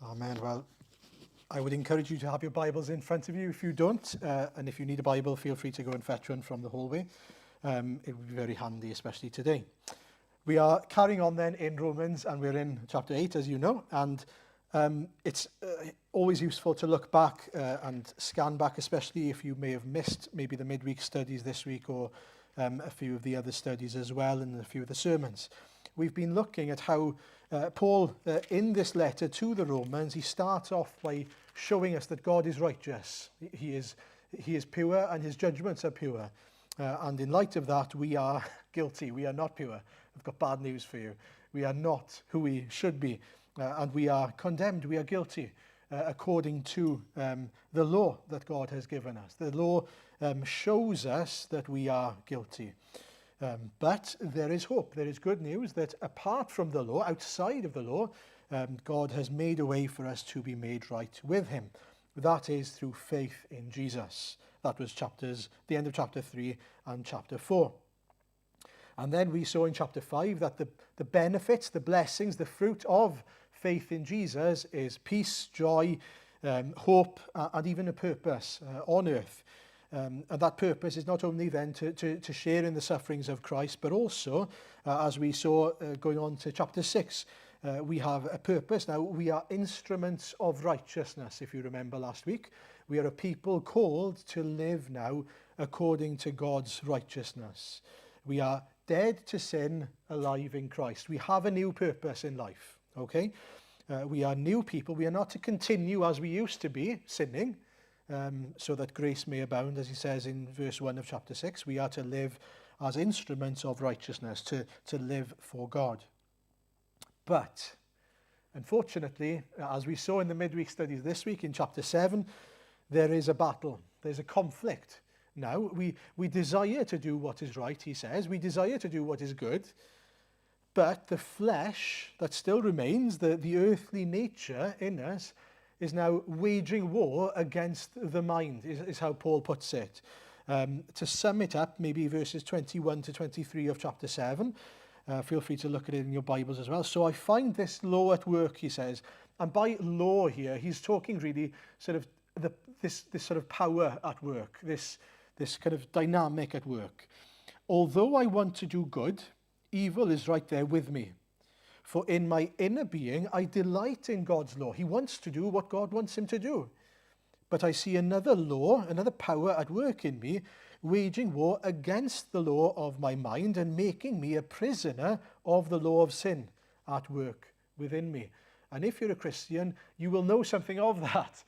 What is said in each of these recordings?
Amen. Well, I would encourage you to have your Bibles in front of you if you don't. And if you need a Bible, feel free to go and fetch one from the hallway. It would be very handy, especially today. We are carrying on then in Romans, and we're in chapter 8, as you know. And it's always useful to look back and scan back, especially if you may have missed maybe the midweek studies this week or a few of the other studies as well, and a few of the sermons. We've been looking at how Paul, in this letter to the Romans, he starts off by showing us that God is righteous. He is pure, and his judgments are pure. And in light of that, we are guilty. We are not pure. I've got bad news for you. We are not who we should be. And we are condemned. We are guilty according to the law that God has given us. The law shows us that we are guilty. But there is hope. There is good news that apart from the law, outside of the law, God has made a way for us to be made right with him. That is through faith in Jesus. That was the end of chapter 3 and chapter 4. And then we saw in chapter 5 that the benefits, the blessings, the fruit of faith in Jesus is peace, joy, hope, and even a purpose on earth. And that purpose is not only then to share in the sufferings of Christ, but also, as we saw going on to chapter 6, we have a purpose. Now, we are instruments of righteousness, if you remember last week. We are a people called to live now according to God's righteousness. We are dead to sin, alive in Christ. We have a new purpose in life, okay? We are new people. We are not to continue as we used to be, sinning, so that grace may abound, as he says in verse 1 of chapter 6. We are to live as instruments of righteousness, to live for God. But, unfortunately, as we saw in the midweek studies this week in chapter 7, there is a battle. There's a conflict. Now, we desire to do what is right, he says. We desire to do what is good. But the flesh that still remains, the earthly nature in us, is now waging war against the mind, is how Paul puts it. To sum it up, maybe verses 21 to 23 of chapter 7. Feel free to look at it in your Bibles as well. So I find this law at work, he says. And by law here, he's talking really sort of this sort of power at work, this kind of dynamic at work. Although I want to do good, evil is right there with me. For in my inner being, I delight in God's law. He wants to do what God wants him to do. But I see another law, another power at work in me, waging war against the law of my mind and making me a prisoner of the law of sin at work within me. And if you're a Christian, you will know something of that.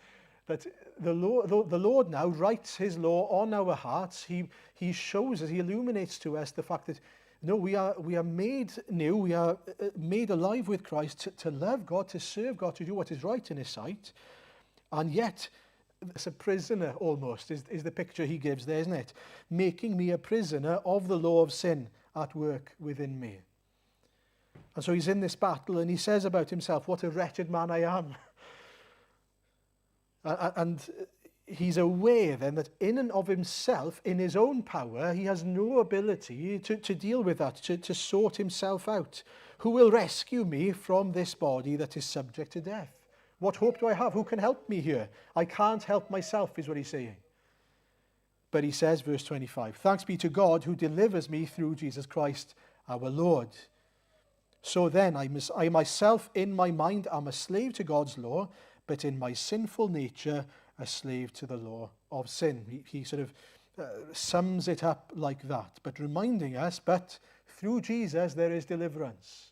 That the Lord now writes his law on our hearts. He shows us, he illuminates to us the fact that no, we are made new, we are made alive with Christ to love God, to serve God, to do what is right in his sight. And yet, it's a prisoner almost, is the picture he gives there, isn't it? Making me a prisoner of the law of sin at work within me. And so he's in this battle, and he says about himself, what a wretched man I am. And he's aware then that in and of himself, in his own power, he has no ability to deal with that, to sort himself out. Who will rescue me from this body that is subject to death? What hope do I have? Who can help me here? I can't help myself, is what he's saying. But he says, verse 25, thanks be to God who delivers me through Jesus Christ our Lord. So then I myself in my mind am a slave to God's law, but in my sinful nature a slave to the law of sin. He sort of sums it up like that, but reminding us, but through Jesus there is deliverance.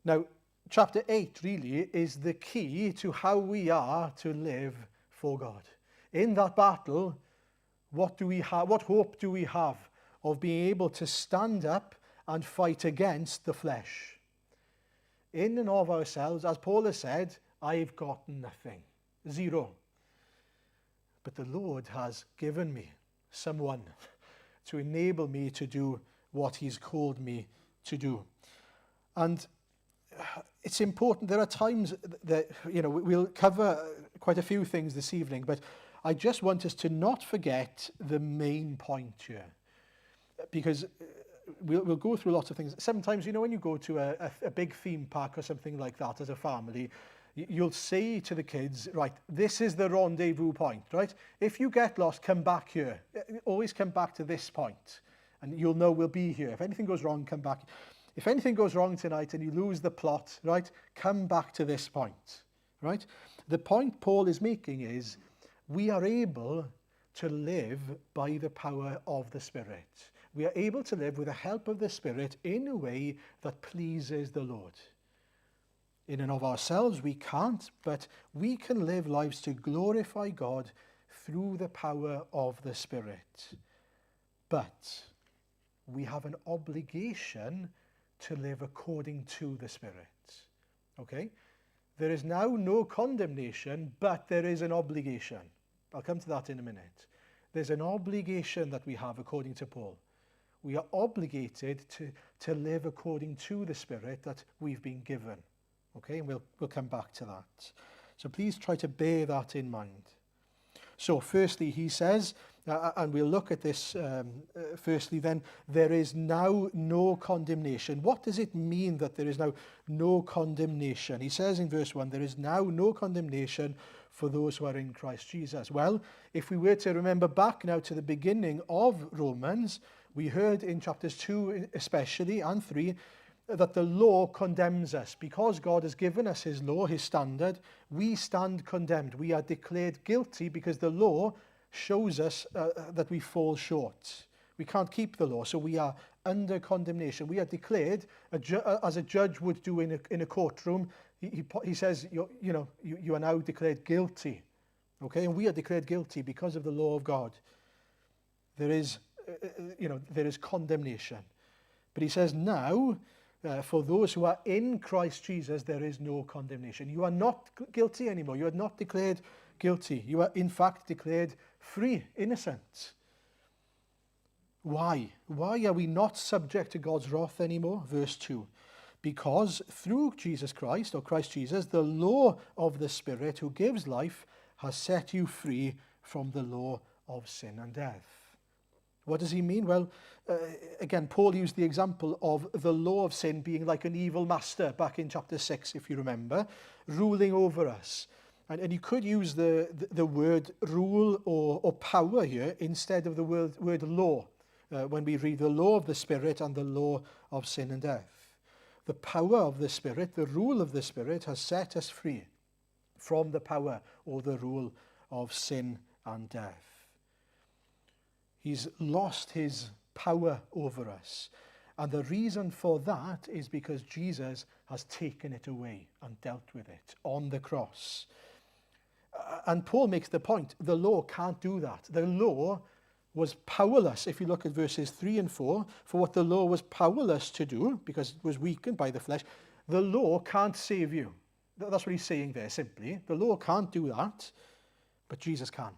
Now, chapter 8 really is the key to how we are to live for God. In that battle, what do we have? What hope do we have of being able to stand up and fight against the flesh? In and of ourselves, as Paul has said, I've got nothing, zero. But the Lord has given me someone to enable me to do what he's called me to do. And it's important, there are times that, we'll cover quite a few things this evening, but I just want us to not forget the main point here. Because we'll go through lots of things. Sometimes, when you go to a big theme park or something like that as a family, you'll say to the kids, right, this is the rendezvous point, right? If you get lost, come back here. Always come back to this point, and you'll know we'll be here. If anything goes wrong, come back. If anything goes wrong tonight and you lose the plot, right, come back to this point, right? The point Paul is making is we are able to live by the power of the Spirit. We are able to live with the help of the Spirit in a way that pleases the Lord. In and of ourselves, we can't, but we can live lives to glorify God through the power of the Spirit. But we have an obligation to live according to the Spirit. Okay? There is now no condemnation, but there is an obligation. I'll come to that in a minute. There's an obligation that we have according to Paul. We are obligated to live according to the Spirit that we've been given. Okay, and we'll come back to that. So please try to bear that in mind. So firstly, he says, and we'll look at this firstly then, there is now no condemnation. What does it mean that there is now no condemnation? He says in verse 1, there is now no condemnation for those who are in Christ Jesus. Well, if we were to remember back now to the beginning of Romans, we heard in chapters 2 especially and 3 that the law condemns us. Because God has given us his law, his standard, we stand condemned. We are declared guilty because the law shows us that we fall short. We can't keep the law, so we are under condemnation. We are declared, as a judge would do in a courtroom, he says, you are now declared guilty. Okay, and we are declared guilty because of the law of God. There is condemnation. But he says now, for those who are in Christ Jesus, there is no condemnation. You are not guilty anymore. You are not declared guilty. You are in fact declared free, innocent. Why? Why are we not subject to God's wrath anymore? Verse 2. Because through Jesus Christ, or Christ Jesus, the law of the Spirit who gives life has set you free from the law of sin and death. What does he mean? Well, again, Paul used the example of the law of sin being like an evil master back in chapter 6, if you remember, ruling over us. And you could use the word rule or power here instead of the word law when we read the law of the Spirit and the law of sin and death. The power of the Spirit, the rule of the Spirit, has set us free from the power or the rule of sin and death. He's lost his power over us. And the reason for that is because Jesus has taken it away and dealt with it on the cross. And Paul makes the point, the law can't do that. The law was powerless, if you look at verses 3 and 4, for what the law was powerless to do, because it was weakened by the flesh. The law can't save you. That's what he's saying there, simply. The law can't do that, but Jesus can.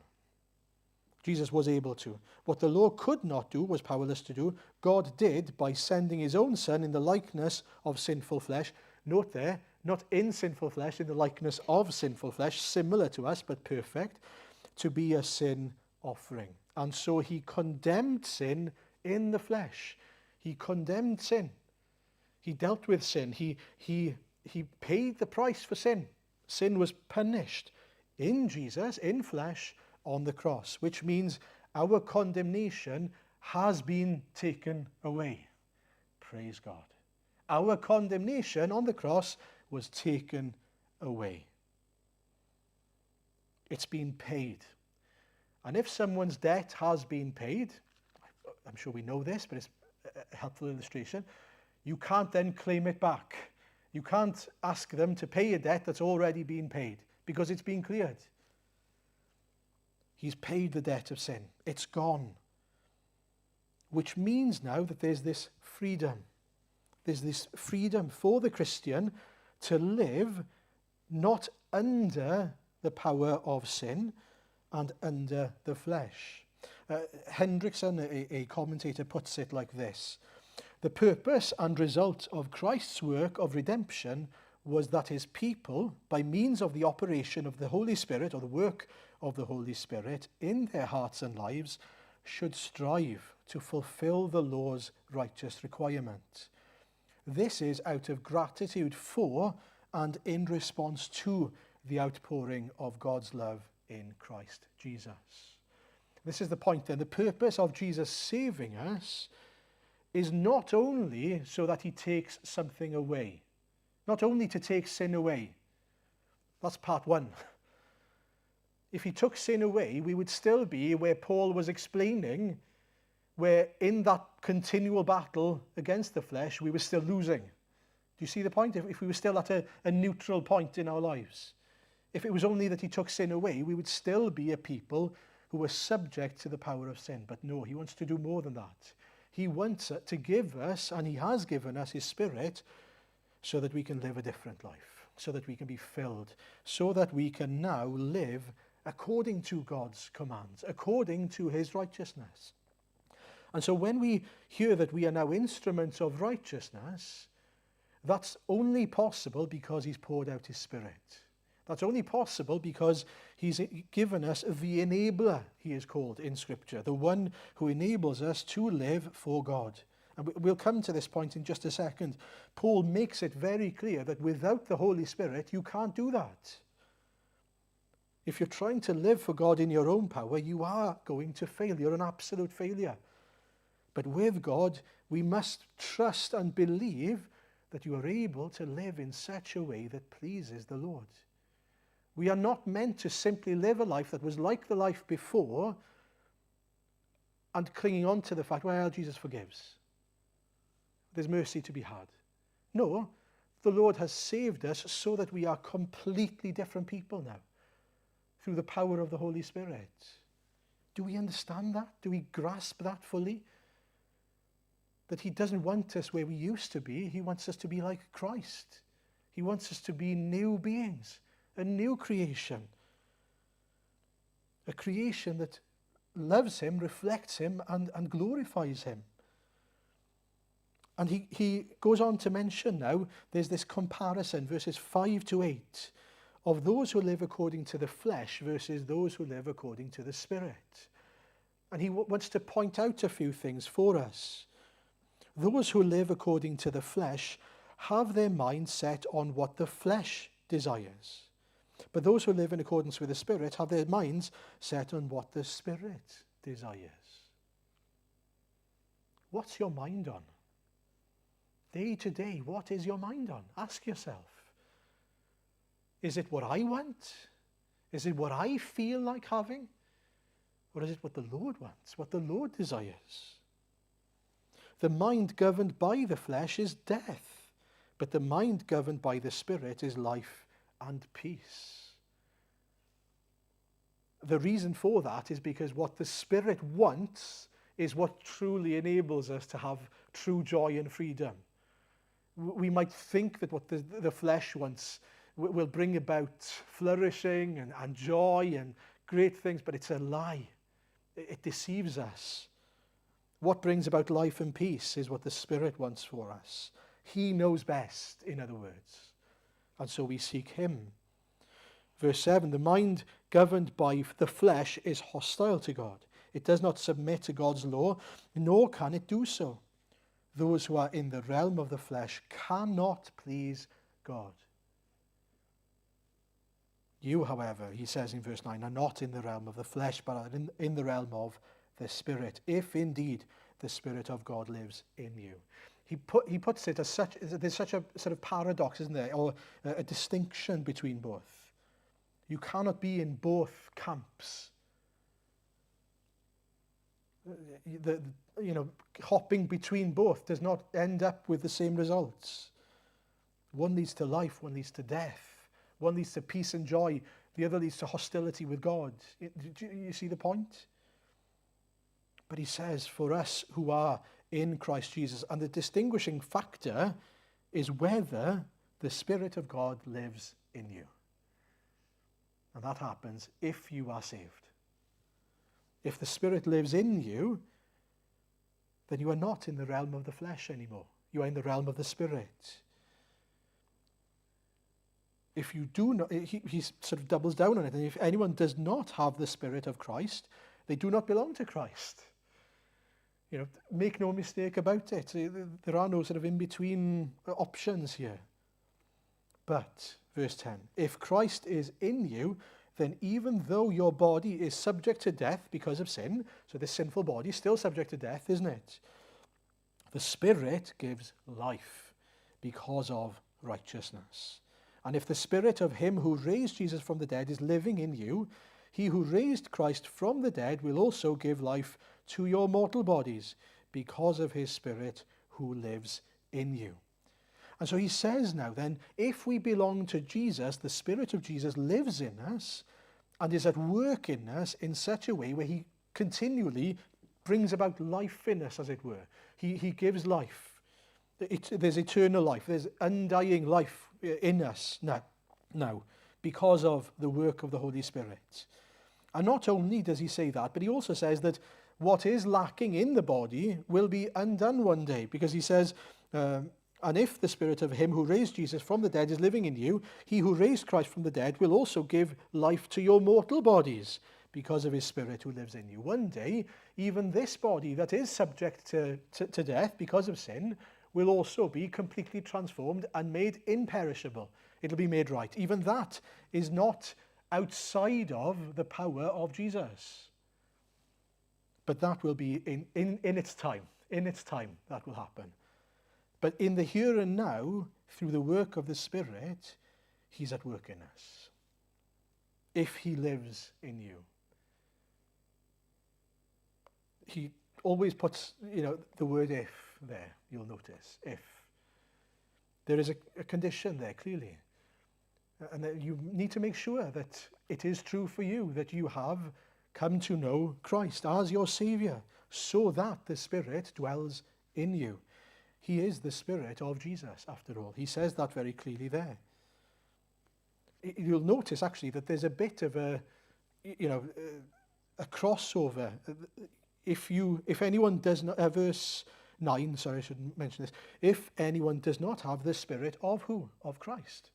Jesus was able to. What the law could not do, was powerless to do, God did by sending his own Son in the likeness of sinful flesh. Note there, not in sinful flesh, in the likeness of sinful flesh, similar to us, but perfect, to be a sin offering. And so he condemned sin in the flesh. He condemned sin. He dealt with sin. He paid the price for sin. Sin was punished in Jesus, in flesh, on the cross, which means our condemnation has been taken away. Praise God. Our condemnation on the cross was taken away. It's been paid. And if someone's debt has been paid, I'm sure we know this, but it's a helpful illustration, you can't then claim it back. You can't ask them to pay a debt that's already been paid because it's been cleared. He's paid the debt of sin. It's gone. Which means now that there's this freedom. There's this freedom for the Christian to live not under the power of sin and under the flesh. Hendrickson, a commentator, puts it like this. The purpose and result of Christ's work of redemption was that his people, by means of the operation of the Holy Spirit, or the work of the Holy Spirit in their hearts and lives, should strive to fulfill the law's righteous requirement. This is out of gratitude for and in response to the outpouring of God's love in Christ Jesus. This is the point then. The purpose of Jesus saving us is not only so that he takes something away, not only to take sin away. That's part one. If he took sin away, we would still be where Paul was explaining, where in that continual battle against the flesh, we were still losing. Do you see the point? If we were still at a neutral point in our lives. If it was only that he took sin away, we would still be a people who were subject to the power of sin. But no, he wants to do more than that. He wants to give us, and he has given us his Spirit, so that we can live a different life, so that we can be filled, so that we can now live according to God's commands, according to his righteousness. And so when we hear that we are now instruments of righteousness, that's only possible because he's poured out his Spirit. That's only possible because he's given us the enabler, he is called in Scripture, the one who enables us to live for God. And we'll come to this point in just a second. Paul makes it very clear that without the Holy Spirit, you can't do that. If you're trying to live for God in your own power, you are going to fail. You're an absolute failure. But with God, we must trust and believe that you are able to live in such a way that pleases the Lord. We are not meant to simply live a life that was like the life before and clinging on to the fact, well, Jesus forgives. There's mercy to be had. No, the Lord has saved us so that we are completely different people now through the power of the Holy Spirit. Do we understand that? Do we grasp that fully? That he doesn't want us where we used to be. He wants us to be like Christ. He wants us to be new beings, a new creation. A creation that loves him, reflects him, and glorifies him. And he goes on to mention now, there's this comparison, verses 5 to 8, of those who live according to the flesh versus those who live according to the Spirit. And he wants to point out a few things for us. Those who live according to the flesh have their mind set on what the flesh desires. But those who live in accordance with the Spirit have their minds set on what the Spirit desires. What's your mind on? Day to day, what is your mind on? Ask yourself. Is it what I want? Is it what I feel like having? Or is it what the Lord wants, what the Lord desires? The mind governed by the flesh is death, but the mind governed by the Spirit is life and peace. The reason for that is because what the Spirit wants is what truly enables us to have true joy and freedom. We might think that what the flesh wants will bring about flourishing and joy and great things, but it's a lie. It deceives us. What brings about life and peace is what the Spirit wants for us. He knows best, in other words. And so we seek him. Verse 7, the mind governed by the flesh is hostile to God. It does not submit to God's law, nor can it do so. Those who are in the realm of the flesh cannot please God. You, however, he says in verse 9, are not in the realm of the flesh, but are in the realm of the Spirit, if indeed the Spirit of God lives in you. He puts it as such, there's such a sort of paradox, isn't there, or a distinction between both. You cannot be in both camps. Hopping between both does not end up with the same results. One leads to life, one leads to death. One leads to peace and joy, the other leads to hostility with God. Do you see the point? But he says, for us who are in Christ Jesus, and the distinguishing factor is whether the Spirit of God lives in you. And that happens if you are saved. If the Spirit lives in you, then you are not in the realm of the flesh anymore. You are in the realm of the Spirit. If you do not, he sort of doubles down on it, and if anyone does not have the Spirit of Christ, they do not belong to Christ. Make no mistake about it. There are no sort of in-between options here. But, verse 10, if Christ is in you, then even though your body is subject to death because of sin, so this sinful body is still subject to death, isn't it? The Spirit gives life because of righteousness. And if the Spirit of him who raised Jesus from the dead is living in you, he who raised Christ from the dead will also give life to your mortal bodies because of his Spirit who lives in you. And so he says now then, if we belong to Jesus, the Spirit of Jesus lives in us and is at work in us in such a way where he continually brings about life in us, as it were. He gives life. There's eternal life. There's undying life in us now because of the work of the Holy Spirit. And not only does he say that, but he also says that what is lacking in the body will be undone one day, because he says, and if the Spirit of him who raised Jesus from the dead is living in you, he who raised Christ from the dead will also give life to your mortal bodies because of his Spirit who lives in you. One day, even this body that is subject to death because of sin will also be completely transformed and made imperishable. It'll be made right. Even that is not outside of the power of Jesus. But that will be in its time. In its time, that will happen. But in the here and now, through the work of the Spirit, he's at work in us. If he lives in you. He always puts, the word if there, you'll notice. If. There is a condition there, clearly. And that you need to make sure that it is true for you, that you have come to know Christ as your Saviour, so that the Spirit dwells in you. He is the Spirit of Jesus, after all. He says that very clearly there. You'll notice, actually, that there's a bit of a crossover. If anyone does not, verse 9, sorry, I shouldn't mention this. If anyone does not have the Spirit of who? Of Christ.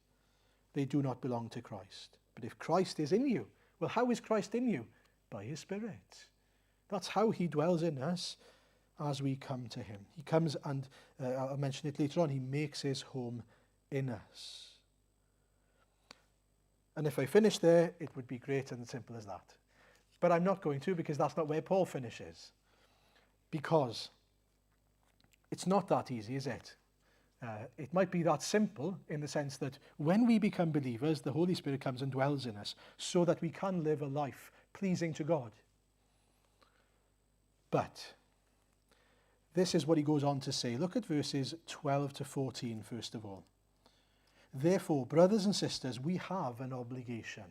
They do not belong to Christ. But if Christ is in you, well, how is Christ in you? By his Spirit. That's how he dwells in us as we come to him. He comes and, I'll mention it later on, he makes his home in us. And if I finish there, it would be great and simple as that. But I'm not going to, because that's not where Paul finishes. Because it's not that easy, is it? It might be that simple in the sense that when we become believers, the Holy Spirit comes and dwells in us so that we can live a life pleasing to God. But this is what he goes on to say. Look at verses 12 to 14, first of all. Therefore, brothers and sisters, we have an obligation,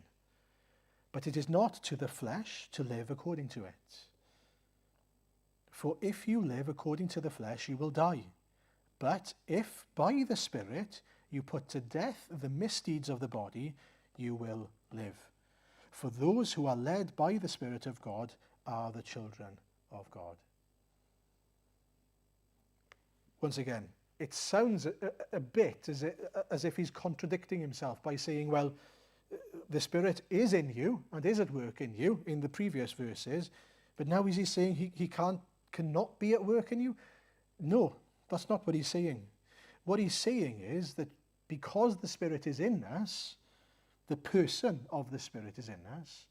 but it is not to the flesh to live according to it. For if you live according to the flesh, you will die. But if by the Spirit you put to death the misdeeds of the body, you will live. For those who are led by the Spirit of God are the children of God. Once again, it sounds a bit as if he's contradicting himself by saying, well, the Spirit is in you and is at work in you in the previous verses, but now is he saying he cannot be at work in you? No, that's not what he's saying. What he's saying is that because the Spirit is in us, the person of the Spirit is in us,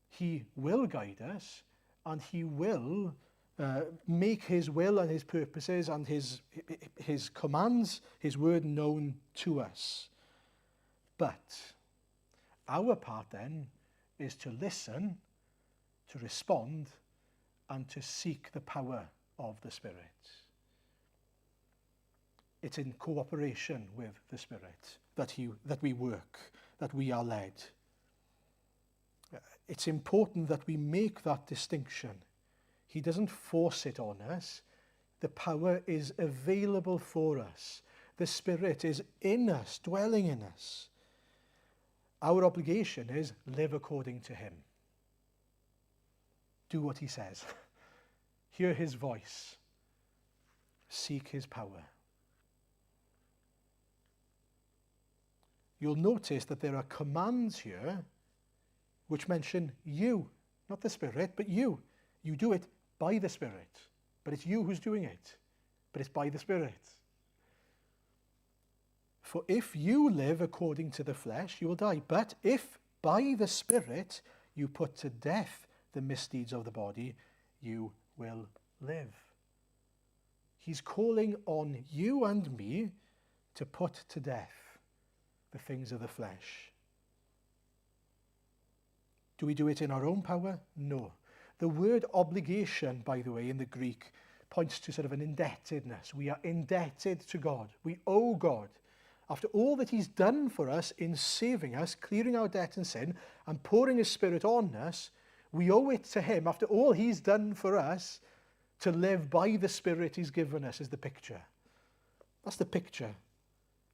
he will guide us and he will make his will and his purposes and his commands, his word known to us. But our part then is to listen, to respond, and to seek the power of the Spirit. It's in cooperation with the Spirit that we work, that we are led. It's important that we make that distinction. He doesn't force it on us. The power is available for us. The Spirit is in us, dwelling in us. Our obligation is live according to him. Do what he says. Hear his voice. Seek his power. You'll notice that there are commands here which mention you, not the Spirit, but you. You do it by the Spirit, but it's you who's doing it, but it's by the Spirit. For if you live according to the flesh, you will die. But if by the Spirit you put to death the misdeeds of the body, you will live. He's calling on you and me to put to death the things of the flesh. Do we do it in our own power? No. The word obligation, by the way, in the Greek, points to sort of an indebtedness. We are indebted to God. We owe God. After all that he's done for us in saving us, clearing our debt and sin, and pouring his Spirit on us, we owe it to him, after all he's done for us, to live by the Spirit he's given us, is the picture. That's the picture.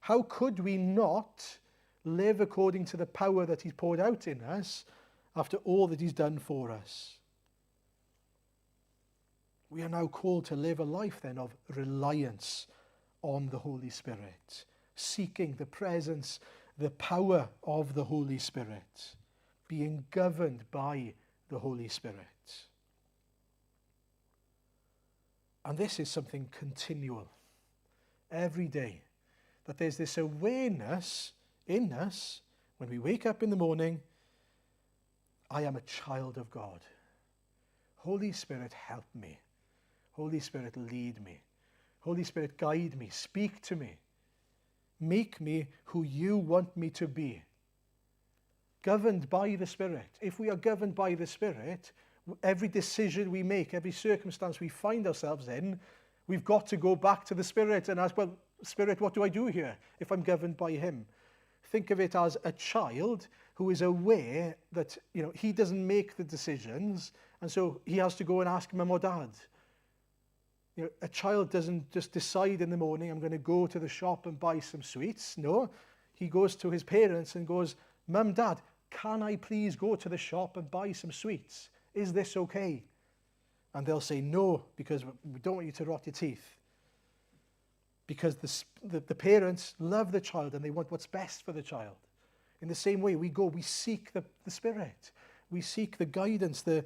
How could we not live according to the power that he's poured out in us after all that he's done for us? We are now called to live a life then of reliance on the Holy Spirit, seeking the presence, the power of the Holy Spirit, being governed by the Holy Spirit. And this is something continual, every day, that there's this awareness in us when we wake up in the morning, I am a child of God. Holy Spirit, help me. Holy Spirit, lead me. Holy Spirit, guide me, speak to me. Make me who you want me to be. Governed by the Spirit. If we are governed by the Spirit, every decision we make, every circumstance we find ourselves in, we've got to go back to the Spirit and ask, well, Spirit, what do I do here if I'm governed by him? Think of it as a child who is aware that, he doesn't make the decisions, and so he has to go and ask mum or dad. A child doesn't just decide in the morning, I'm going to go to the shop and buy some sweets. No, he goes to his parents and goes, Mum, Dad, can I please go to the shop and buy some sweets? Is this okay? And they'll say no, because we don't want you to rot your teeth. Because the parents love the child and they want what's best for the child. In the same way, we seek the Spirit. We seek the guidance, the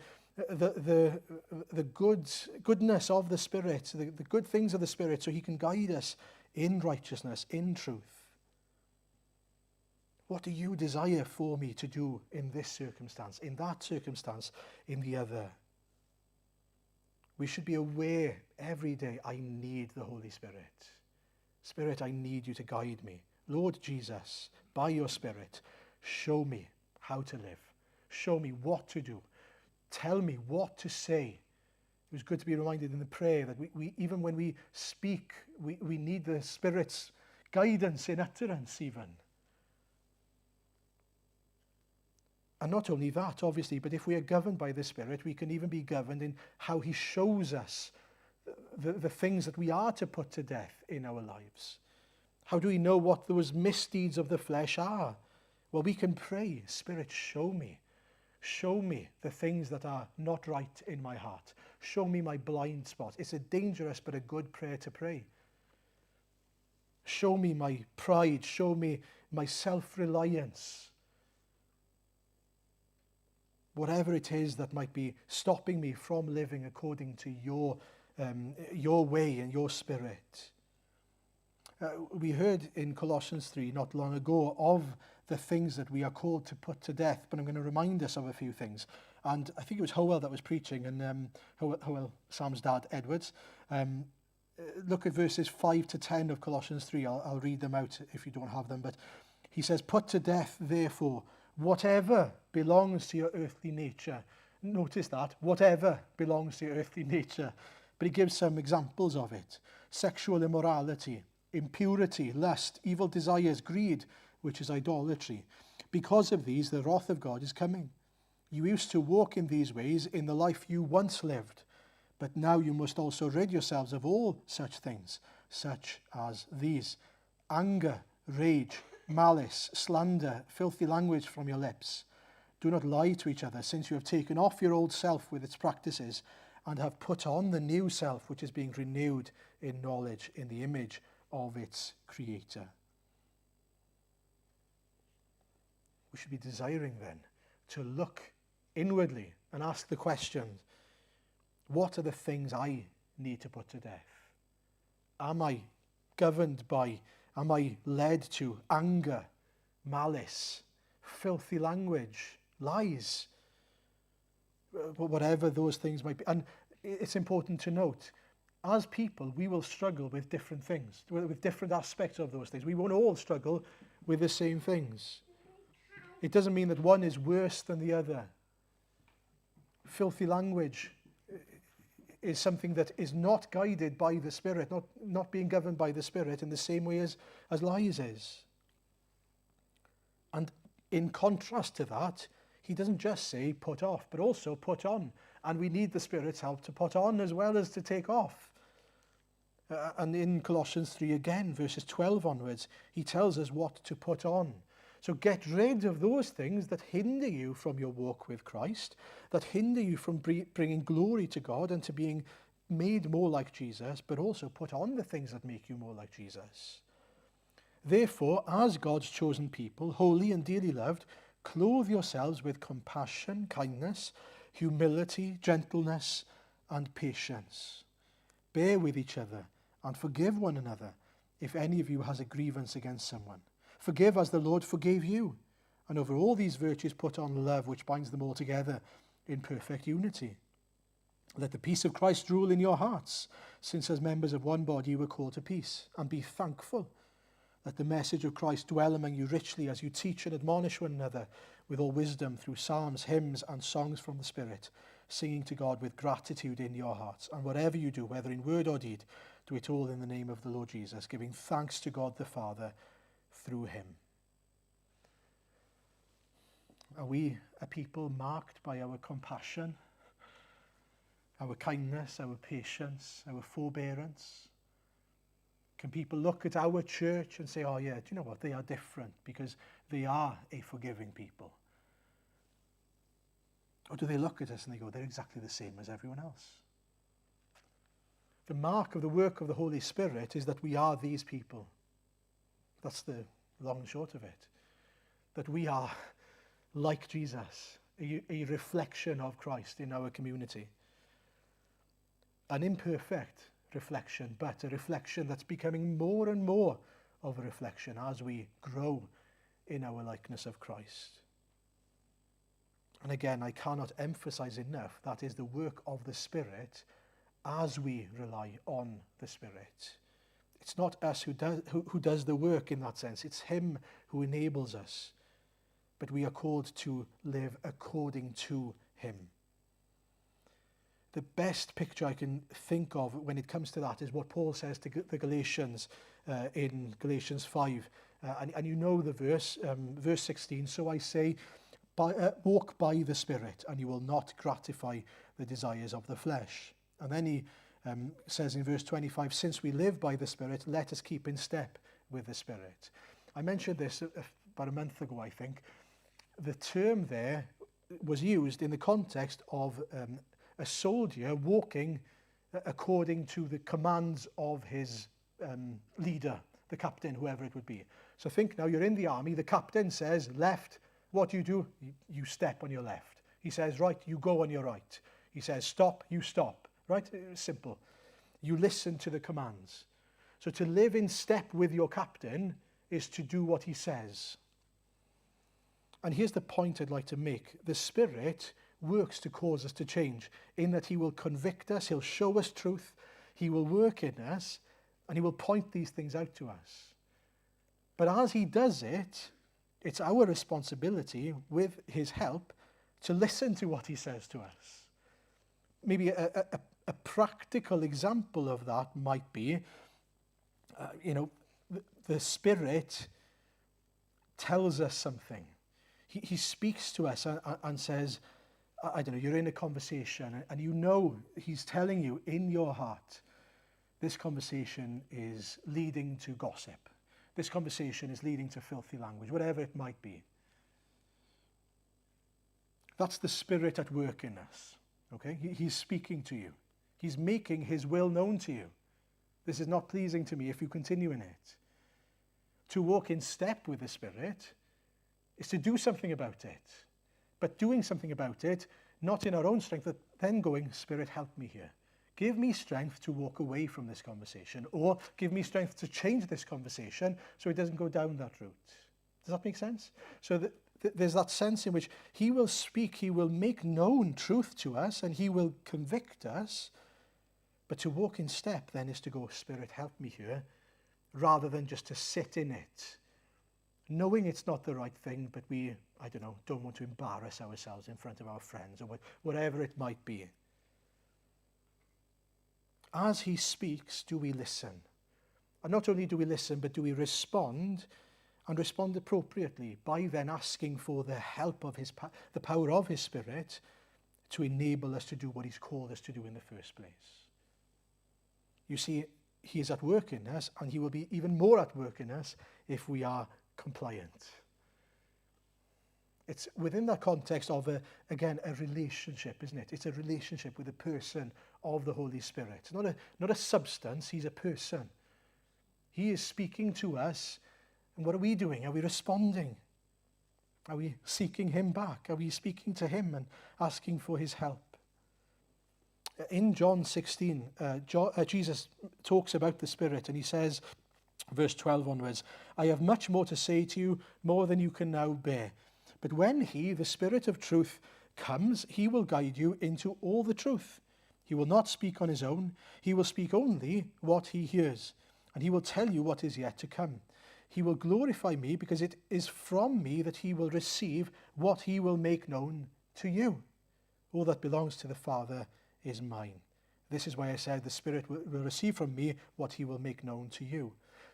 goodness of the Spirit, the good things of the Spirit, so he can guide us in righteousness, in truth. What do you desire for me to do in this circumstance, in that circumstance, in the other? We should be aware every day, I need the Holy Spirit. Spirit, I need you to guide me. Lord Jesus, by your Spirit, show me how to live. Show me what to do. Tell me what to say. It was good to be reminded in the prayer that we even when we speak, we need the Spirit's guidance in utterance even. And not only that, obviously, but if we are governed by the Spirit, we can even be governed in how he shows us the things that we are to put to death in our lives. How do we know what those misdeeds of the flesh are? Well, we can pray, Spirit, show me. Show me the things that are not right in my heart. Show me my blind spots. It's a dangerous but a good prayer to pray. Show me my pride. Show me my self-reliance. Whatever it is that might be stopping me from living according to your way and your Spirit. We heard in Colossians 3 not long ago of the things that we are called to put to death, but I'm going to remind us of a few things. And I think it was Howell that was preaching, and Howell, Sam's dad, Edwards. Look at verses 5 to 10 of Colossians 3. I'll read them out if you don't have them. But he says, put to death, therefore, whatever belongs to your earthly nature. Notice that, whatever belongs to your earthly nature. But he gives some examples of it. Sexual immorality, impurity, lust, evil desires, greed, which is idolatry. Because of these, the wrath of God is coming. You used to walk in these ways in the life you once lived, but now you must also rid yourselves of all such things, such as these: anger, rage, malice, slander, filthy language from your lips. Do not lie to each other, since you have taken off your old self with its practices and have put on the new self, which is being renewed in knowledge in the image of its creator. We should be desiring then to look inwardly and ask the question, what are the things I need to put to death? Am I governed by Am I led to anger, malice, filthy language, lies? Whatever those things might be. And it's important to note, as people, we will struggle with different things, with different aspects of those things. We won't all struggle with the same things. It doesn't mean that one is worse than the other. Filthy language is something that is not guided by the Spirit, not being governed by the Spirit in the same way as lies is. And in contrast to that, he doesn't just say put off, but also put on. And we need the Spirit's help to put on as well as to take off. And in Colossians 3 again, verses 12 onwards, he tells us what to put on. So get rid of those things that hinder you from your walk with Christ, that hinder you from bringing glory to God and to being made more like Jesus, but also put on the things that make you more like Jesus. Therefore, as God's chosen people, holy and dearly loved, clothe yourselves with compassion, kindness, humility, gentleness, and patience. Bear with each other and forgive one another if any of you has a grievance against someone. Forgive as the Lord forgave you. And over all these virtues put on love, which binds them all together in perfect unity. Let the peace of Christ rule in your hearts, since as members of one body you were called to peace, and be thankful. Let the message of Christ dwell among you richly as you teach and admonish one another with all wisdom through psalms, hymns, and songs from the Spirit, singing to God with gratitude in your hearts. And whatever you do, whether in word or deed, do it all in the name of the Lord Jesus, giving thanks to God the Father through him. Are we a people marked by our compassion, our kindness, our patience, our forbearance? Can people look at our church and say, oh yeah, do you know what, they are different because they are a forgiving people? Or do they look at us and they go, they're exactly the same as everyone else? The mark of the work of the Holy Spirit is that we are these people. That's the long and short of it. That we are like Jesus, a reflection of Christ in our community. An imperfect reflection, but a reflection that's becoming more and more of a reflection as we grow in our likeness of Christ. And again, I cannot emphasize enough, that is the work of the Spirit as we rely on the Spirit. It's not us who does the work in that sense. It's him who enables us. But we are called to live according to him. The best picture I can think of when it comes to that is what Paul says to the Galatians in Galatians 5. And you know the verse, verse 16. So I say, walk by the Spirit, and you will not gratify the desires of the flesh. And then he says in verse 25, since we live by the Spirit, let us keep in step with the Spirit. I mentioned this about a month ago, I think. The term there was used in the context of a soldier walking according to the commands of his leader, the captain, whoever it would be. So think now you're in the army, the captain says left, what do? You step on your left. He says right, you go on your right. He says stop, you stop. Right? Simple. You listen to the commands. So to live in step with your captain is to do what he says. And here's the point I'd like to make. The Spirit works to cause us to change, in that he will convict us, he'll show us truth, he will work in us, and he will point these things out to us. But as he does it, it's our responsibility, with his help, to listen to what he says to us. Maybe a practical example of that might be, the Spirit tells us something. He speaks to us and says, I don't know, you're in a conversation and you know he's telling you in your heart, this conversation is leading to gossip. This conversation is leading to filthy language, whatever it might be. That's the Spirit at work in us. Okay? He's speaking to you. He's making his will known to you. This is not pleasing to me if you continue in it. To walk in step with the Spirit is to do something about it. But doing something about it, not in our own strength, but then going, Spirit, help me here. Give me strength to walk away from this conversation, or give me strength to change this conversation so it doesn't go down that route. Does that make sense? So there's that sense in which he will speak, he will make known truth to us, and he will convict us. But to walk in step then is to go, Spirit, help me here, rather than just to sit in it, knowing it's not the right thing, but we, don't want to embarrass ourselves in front of our friends or whatever it might be. As he speaks, do we listen? And not only do we listen, but do we respond, and respond appropriately by then asking for the help of the power of his Spirit to enable us to do what he's called us to do in the first place. You see, he is at work in us, and he will be even more at work in us if we are compliant. It's within that context of, a relationship, isn't it? It's a relationship with a person of the Holy Spirit. It's not a substance, he's a person. He is speaking to us, and what are we doing? Are we responding? Are we seeking him back? Are we speaking to him and asking for his help? In John 16, Jesus talks about the Spirit, and he says, verse 12 onwards, I have much more to say to you, more than you can now bear. But when he, the Spirit of truth, comes, he will guide you into all the truth. He will not speak on his own. He will speak only what he hears, and he will tell you what is yet to come. He will glorify me, because it is from me that he will receive what he will make known to you. All that belongs to the Father is mine. This is why I said the Spirit will receive from me what he will make known to you.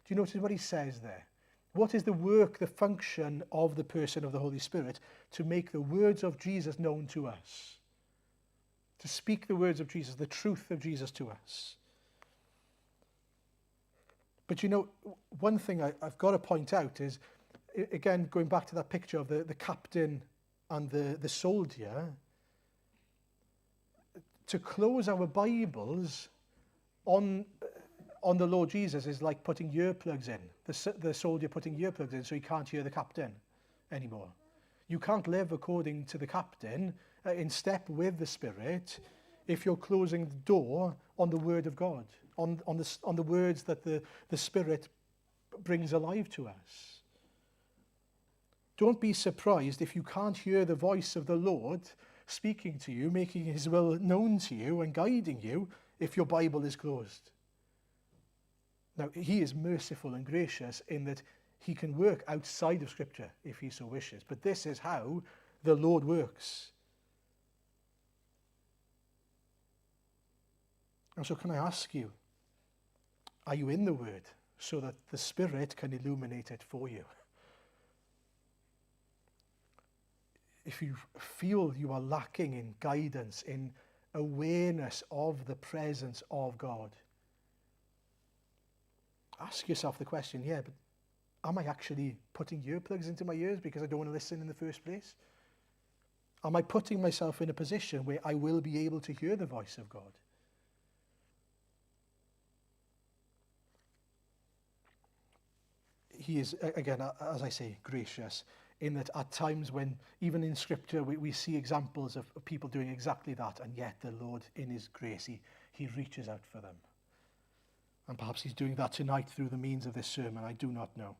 Do you notice what he says there? What is the work, the function of the person of the Holy Spirit? To make the words of Jesus known to us. To speak the words of Jesus, the truth of Jesus to us. But one thing I've got to point out is, again, going back to that picture of the captain and the soldier, to close our Bibles on the Lord Jesus is like putting earplugs in. The soldier putting earplugs in so he can't hear the captain anymore. You can't live according to the captain, in step with the Spirit, if you're closing the door on the Word of God, on the words that the Spirit brings alive to us. Don't be surprised if you can't hear the voice of the Lord speaking to you, making his will known to you and guiding you if your Bible is closed. Now, he is merciful and gracious in that he can work outside of Scripture if he so wishes. But this is how the Lord works. And so can I ask you, are you in the Word so that the Spirit can illuminate it for you? If you feel you are lacking in guidance, in awareness of the presence of God, ask yourself the question, but am I actually putting earplugs into my ears because I don't want to listen in the first place? Am I putting myself in a position where I will be able to hear the voice of God? He is, again, as I say, gracious, in that at times when, even in Scripture, we see examples of people doing exactly that, and yet the Lord, in his grace, he reaches out for them. And perhaps he's doing that tonight through the means of this sermon, I do not know.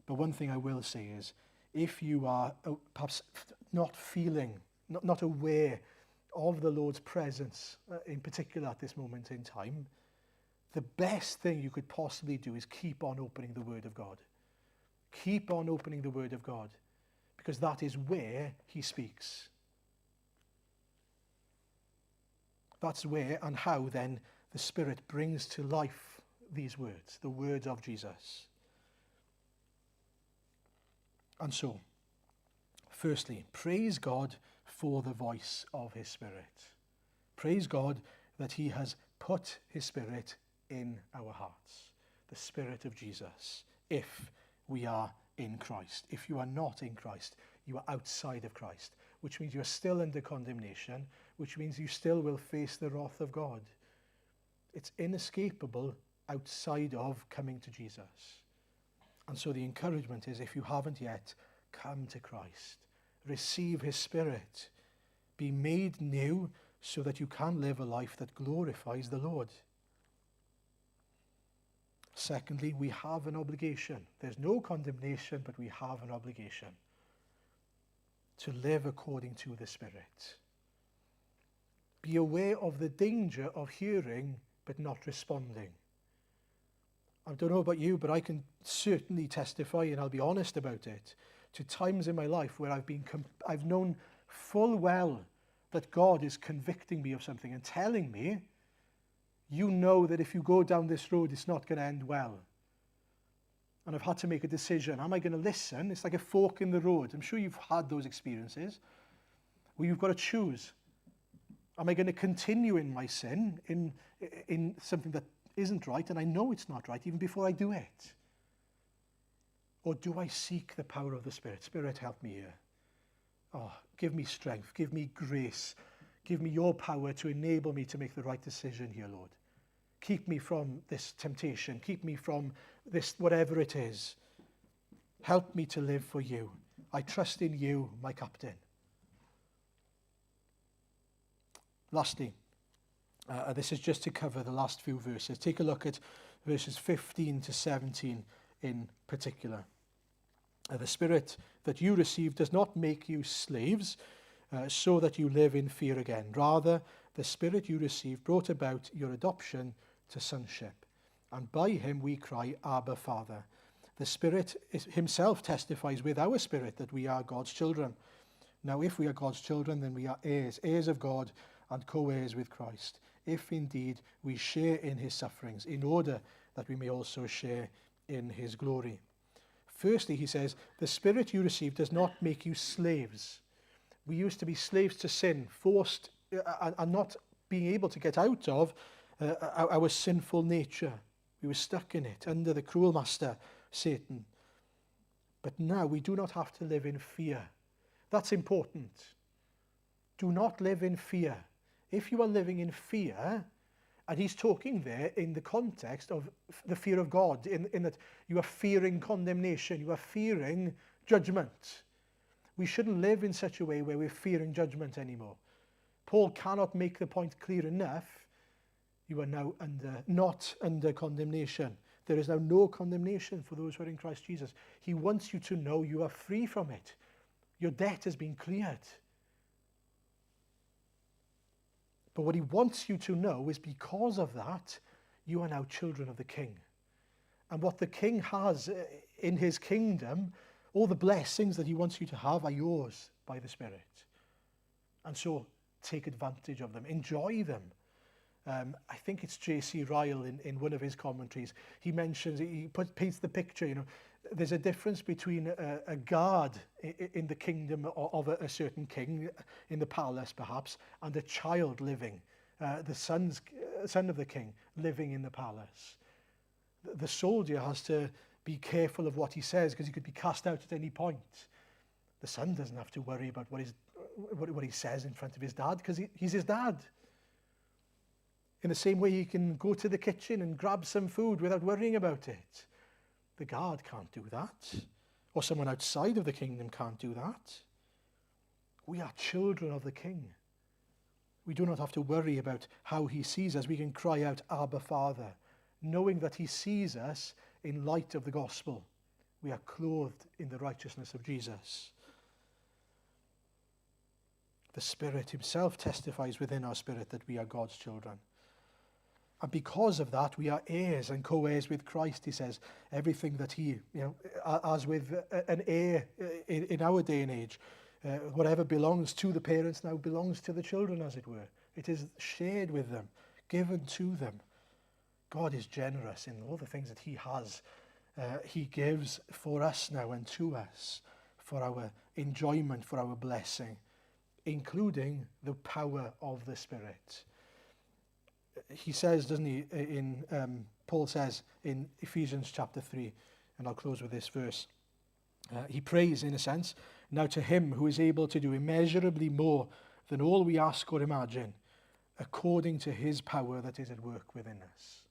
But one thing I will say is, if you are perhaps not feeling, not aware of the Lord's presence, in particular at this moment in time, the best thing you could possibly do is keep on opening the Word of God. Keep on opening the Word of God, because that is where he speaks. That's where and how then the Spirit brings to life these words, the words of Jesus. And so, firstly, praise God for the voice of his Spirit. Praise God that he has put his Spirit in our hearts, the Spirit of Jesus, if we are in Christ. If you are not in Christ, you are outside of Christ, which means you are still under condemnation, which means you still will face the wrath of God. It's inescapable outside of coming to Jesus. And so the encouragement is, if you haven't yet, come to Christ. Receive his Spirit. Be made new so that you can live a life that glorifies the Lord. Secondly, we have an obligation. There's no condemnation, but we have an obligation to live according to the Spirit. Be aware of the danger of hearing but not responding. I don't know about you, but I can certainly testify, and I'll be honest about it, to times in my life where I've known full well that God is convicting me of something and telling me, you know that if you go down this road, it's not going to end well. And I've had to make a decision. Am I going to listen? It's like a fork in the road. I'm sure you've had those experiences where you've got to choose. Am I going to continue in my sin, in something that isn't right, and I know it's not right even before I do it? Or do I seek the power of the Spirit? Spirit, help me here. Oh, give me strength, give me grace, give me your power to enable me to make the right decision here, Lord. Keep me from this temptation. Keep me from this, whatever it is. Help me to live for you. I trust in you, my captain. Lastly, this is just to cover the last few verses. Take a look at verses 15 to 17 in particular. The Spirit that you received does not make you slaves, so that you live in fear again. Rather, the Spirit you received brought about your adoption to sonship. And by him we cry, Abba, Father. The Spirit himself testifies with our spirit that we are God's children. Now, if we are God's children, then we are heirs, heirs of God and co-heirs with Christ, if indeed we share in his sufferings, in order that we may also share in his glory. Firstly, he says, the Spirit you received does not make you slaves. We used to be slaves to sin, forced and not being able to get out of our sinful nature. We were stuck in it under the cruel master, Satan. But now we do not have to live in fear. That's important. Do not live in fear. If you are living in fear, and he's talking there in the context of the fear of God, in that you are fearing condemnation, you are fearing judgment. We shouldn't live in such a way where we're fearing judgment anymore. Paul cannot make the point clear enough. You are now not under condemnation. There is now no condemnation for those who are in Christ Jesus. He wants you to know you are free from it. Your debt has been cleared. But what he wants you to know is because of that, you are now children of the King. And what the King has in his kingdom, all the blessings that he wants you to have are yours by the Spirit. And so take advantage of them. Enjoy them. I think it's J.C. Ryle in one of his commentaries. He mentions, paints the picture, there's a difference between a guard in the kingdom of a certain king, in the palace perhaps, and a child living, the son of the king living in the palace. The soldier has to be careful of what he says because he could be cast out at any point. The son doesn't have to worry about what he says in front of his dad because he's his dad. In the same way, he can go to the kitchen and grab some food without worrying about it. The guard can't do that, or someone outside of the kingdom can't do that. We are children of the King. We do not have to worry about how he sees us. We can cry out, Abba, Father, knowing that he sees us in light of the gospel. We are clothed in the righteousness of Jesus. The Spirit himself testifies within our spirit that we are God's children. And because of that, we are heirs and co-heirs with Christ, he says. Everything that he, as with an heir in our day and age, whatever belongs to the parents now belongs to the children, as it were. It is shared with them, given to them. God is generous in all the things that he has. He gives for us now and to us, for our enjoyment, for our blessing, including the power of the Spirit. He says, doesn't he, Paul says in Ephesians chapter 3, and I'll close with this verse. He prays, in a sense, now to him who is able to do immeasurably more than all we ask or imagine, according to his power that is at work within us.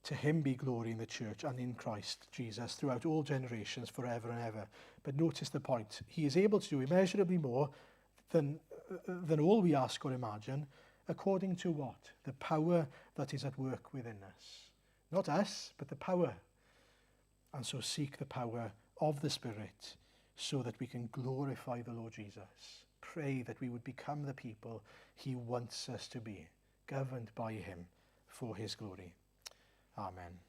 To him be glory in the church and in Christ Jesus throughout all generations, forever and ever. But notice the point. He is able to do immeasurably more than than all we ask or imagine, according to what? The power that is at work within us. Not us, but the power. And so seek the power of the Spirit so that we can glorify the Lord Jesus. Pray that we would become the people he wants us to be, governed by him for his glory. Amen.